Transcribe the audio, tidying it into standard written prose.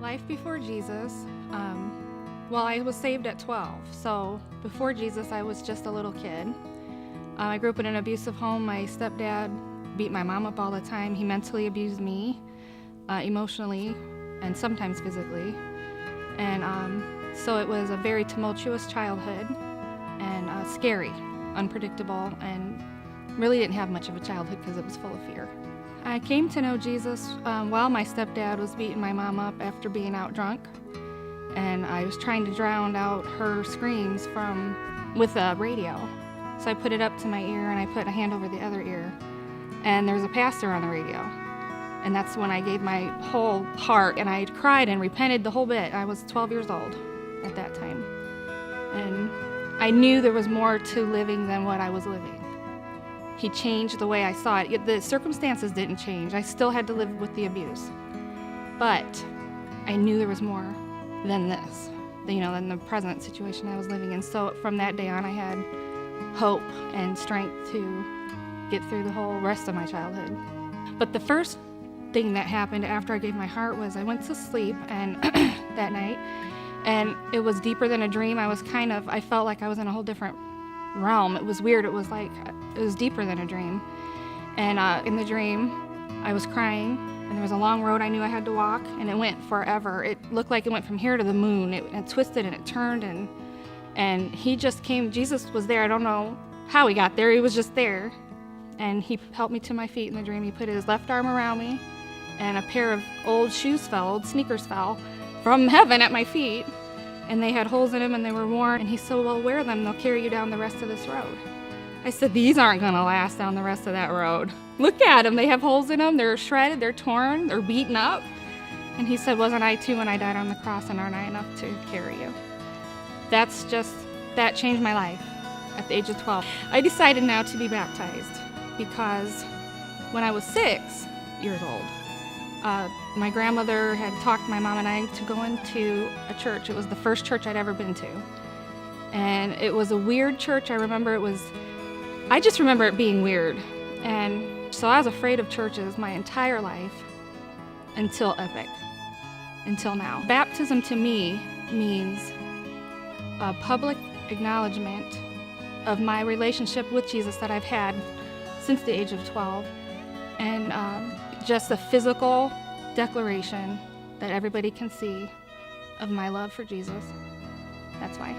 Life before Jesus, well, I was saved at 12, so before Jesus, I was just a little kid. I grew up in an abusive home. My stepdad beat my mom up all the time. He mentally abused me, emotionally, and sometimes physically. And so it was a very tumultuous childhood and scary, unpredictable, and really didn't have much of a childhood because it was full of fear. I came to know Jesus while my stepdad was beating my mom up after being out drunk, and I was trying to drown out her screams with a radio. So I put it up to my ear and I put a hand over the other ear, and there was a pastor on the radio. And that's when I gave my whole heart, and I cried and repented the whole bit. I was 12 years old at that time. And I knew there was more to living than what I was living. He changed the way I saw it. The circumstances didn't change. I still had to live with the abuse. But I knew there was more than this, than the present situation I was living in. So from that day on, I had hope and strength to get through the whole rest of my childhood. But the first thing that happened after I gave my heart was I went to sleep and that night, and it was deeper than a dream. I felt like I was in a whole different realm. It was weird. It was deeper than a dream. And in the dream, I was crying, and there was a long road I knew I had to walk, and it went forever. It looked like it went from here to the moon. It twisted and it turned, and he just came. Jesus was there. I don't know how he got there. He was just there. And he helped me to my feet in the dream. He put his left arm around me, and a pair of old sneakers fell from heaven at my feet. And they had holes in them and they were worn. And he said, well, wear them. They'll carry you down the rest of this road. I said, these aren't going to last down the rest of that road. Look at them. They have holes in them. They're shredded. They're torn. They're beaten up. And he said, wasn't I too when I died on the cross, and aren't I enough to carry you? That changed my life at the age of 12. I decided now to be baptized because when I was 6 years old, my grandmother had talked my mom and I to go into a church. It was the first church I'd ever been to. And it was a weird church. I just remember it being weird. And so I was afraid of churches my entire life until Epic, until now. Baptism to me means a public acknowledgement of my relationship with Jesus that I've had since the age of 12. And just a physical declaration that everybody can see of my love for Jesus. That's why.